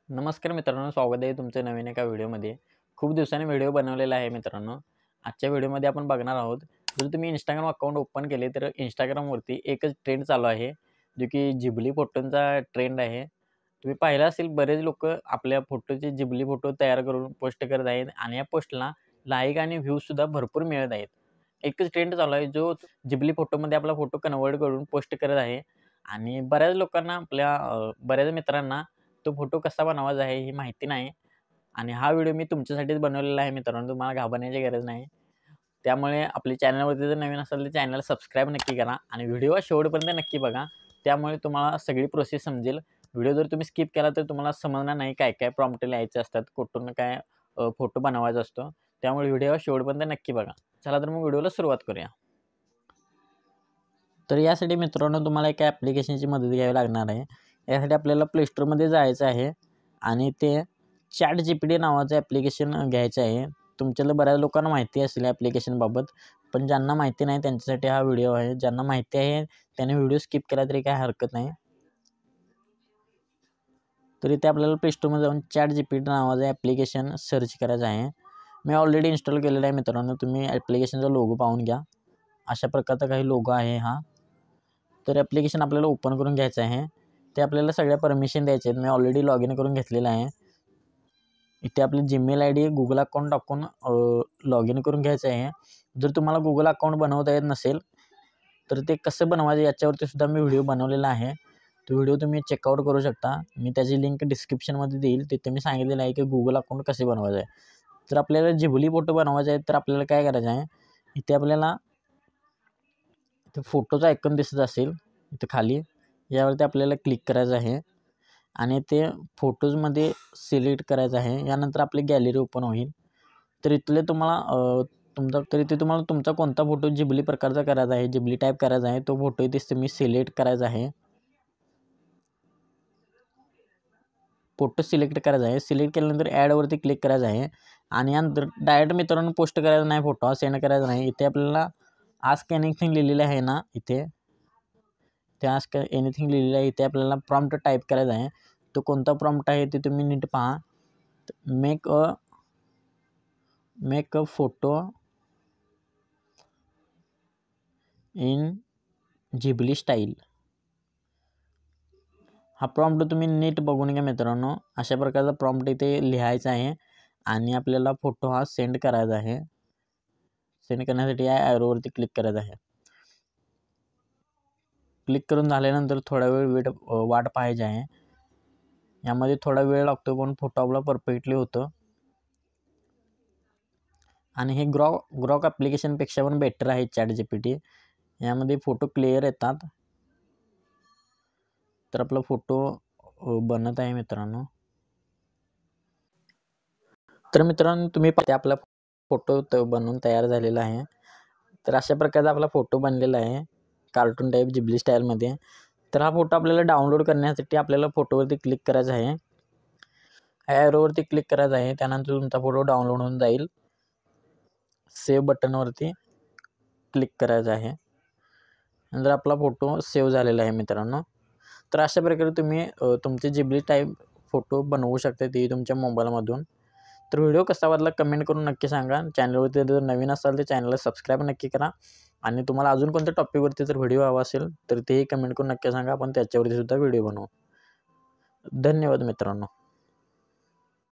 नमस्कार मित्रांनो, स्वागत आहे तुमचं नवीन एका व्हिडिओमध्ये. खूप दिवसांनी व्हिडिओ बनवलेला आहे मित्रांनो. आजच्या व्हिडिओमध्ये आपण बघणार आहोत, जर तुम्ही Instagram अकाउंट ओपन केले तर Instagramवरती एकच ट्रेंड चालू आहे, जो की जिबली फोटोंचा ट्रेंड आहे. तुम्ही पाहिलं असेल बरेच लोकं आपल्या फोटोचे जिबली फोटो तयार करून पोस्ट करत आहेत आणि या पोस्टला लाईक आणि व्ह्यूजसुद्धा भरपूर मिळत आहेत. एकच ट्रेंड चालू आहे, जो जिबली फोटोमध्ये आपला फोटो कन्व्हर्ट करून पोस्ट करत आहे आणि बऱ्याच लोकांना बऱ्याच मित्रांना तो फोटो कसा बनवायचा आहे ही माहिती नाही आणि हा व्हिडिओ मी तुमच्यासाठीच बनवलेला आहे मित्रांनो. तुम्हाला घाबरण्याची गरज नाही. त्यामुळे आपल्या चॅनलवरती जर नवीन असाल तर चॅनल सबस्क्राईब नक्की करा आणि व्हिडिओ शेवटपर्यंत नक्की बघा. त्यामुळे तुम्हाला सगळी प्रोसेस समजेल. व्हिडिओ जर तुम्ही स्किप केला तर तुम्हाला समजणार नाही काय-काय प्रॉम्प्ट लिहायचे असतात, कुठून काय फोटो बनवायचा असतो. त्यामुळे व्हिडिओ शेवटपर्यंत नक्की बघा. चला तर मग व्हिडिओला सुरुवात करूया. तर यासाठी मित्रांनो तुम्हाला एका ॲप्लिकेशनची मदत घ्यावी लागणार आहे. यासाठी आपल्याला प्ले स्टोअरमध्ये जायचं आहे आणि ते ChatGPT नावाचं ॲप्लिकेशन घ्यायचं आहे. तुमच्यातल्या बऱ्याच लोकांना माहिती असेल या ॲप्लिकेशनबाबत, पण ज्यांना माहिती नाही त्यांच्यासाठी हा व्हिडिओ आहे. ज्यांना माहिती आहे त्याने व्हिडिओ स्किप केला तरी काही हरकत नाही. तर इथे आपल्याला प्ले स्टोअरमध्ये जाऊन ChatGPT नावाचं ॲप्लिकेशन सर्च करायचं आहे. मी ऑलरेडी इन्स्टॉल केलेलं आहे मित्रांनो. तुम्ही ॲप्लिकेशनचा लोगो पाहून घ्या. अशा प्रकारचा काही लोगो आहे हा. तर ॲप्लिकेशन आपल्याला ओपन करून घ्यायचं आहे. ते आपल्याला सगळ्या परमिशन द्यायचे आहेत. मी ऑलरेडी लॉग इन करून घेतलेलं आहे. इथे आपली जीमेल आयडी, गुगल अकाउंट टाकून लॉग इन करून घ्यायचं आहे. जर तुम्हाला गुगल अकाउंट बनवता येत नसेल, तर ते कसं बनवायचं याच्यावरती सुद्धा मी व्हिडिओ बनवलेला आहे. तो व्हिडिओ तुम्ही चेकआउट करू शकता. मी त्याची लिंक डिस्क्रिप्शनमध्ये देईल. तिथे मी सांगितलेलं आहे की गुगल अकाउंट कसे बनवायचं आहे. जर आपल्याला जिबली फोटो बनवायचा आहे, तर आपल्याला काय करायचं आहे, इथे आपल्याला इथे फोटोचा आयकॉन दिसत असेल, इथे खाली यावरती आपल्याला क्लिक करायचं आहे आणि ते फोटोजमध्ये सिलेक्ट करायचं आहे. यानंतर आपली गॅलरी ओपन होईल. तर इथले तुम्हाला तुम्हाला तुमचा कोणता फोटो जिबली प्रकारचा करायचा आहे, जिबली टाईप करायचा आहे, तो फोटो इथे तुम्ही सिलेक्ट करायचा आहे. फोटो सिलेक्ट करायचा आहे. सिलेक्ट केल्यानंतर ॲडवरती क्लिक करायचं आहे आणि यानंतर डायरेक्ट मित्रांनो पोस्ट करायचा नाही, फोटो सेंड करायचा नाही. इथे आपल्याला आस्क एनिथिंग लिहिलेलं आहे ना इथे, ते आस्क एनिथिंग लिहिलेलं आहे. इथे आपल्याला प्रॉम्प्ट टाईप करायचा आहे. तो कोणता प्रॉम्प्ट आहे ते तुम्ही नीट पहा. Make a photo in Ghibli style. हा प्रॉम्प्ट तुम्ही नीट बघून घ्या मित्रांनो. अशा प्रकारचा प्रॉम्प्ट इथे लिहायचा आहे आणि आपल्याला फोटो हा सेंड करायचा आहे. सेंड करण्यासाठी या ॲरोवरती क्लिक करायचं आहे. क्लिक करून झाल्यानंतर थोडा वेळ वाट पाहायची आहे. यामध्ये थोडा वेळ लागतो पण फोटो आपला परफेक्टली होतो आणि हे ग्रॉक ॲप्लिकेशनपेक्षा पण बेटर आहे ChatGPT. यामध्ये फोटो क्लिअर येतात. तर आपला फोटो बनत आहे मित्रांनो. तर मित्रांनो तुम्ही पाहता आपला फोटो बनवून तयार झालेला आहे. तर अशा प्रकारचा आपला फोटो बनलेला आहे कार्टून टाईप जिबली स्टाईलमध्ये. तर हा फोटो आपल्याला डाउनलोड करण्यासाठी आपल्याला फोटोवरती क्लिक करायचं आहे. ॲरोवरती क्लिक करायचं आहे. त्यानंतर तुमचा फोटो डाउनलोड होऊन जाईल. सेव्ह बटनवरती क्लिक करायचं आहे. नंतर आपला फोटो सेव्ह झालेला आहे मित्रांनो. तर अशा प्रकारे तुम्ही तुमचे जिबली टाईप फोटो बनवू शकता ते तुमच्या मोबाईलमधून. तर व्हिडिओ कसा वाटला कमेंट करून नक्की सांगा. चॅनलवरती जर नवीन असाल तर चॅनलला सबस्क्राईब नक्की करा आणि तुम्हाला अजून कोणत्या टॉपिकवरती जर व्हिडिओ हवा असेल तर तेही कमेंट करून नक्की सांगा. आपण त्याच्यावरती सुद्धा व्हिडिओ बनवू. धन्यवाद मित्रांनो.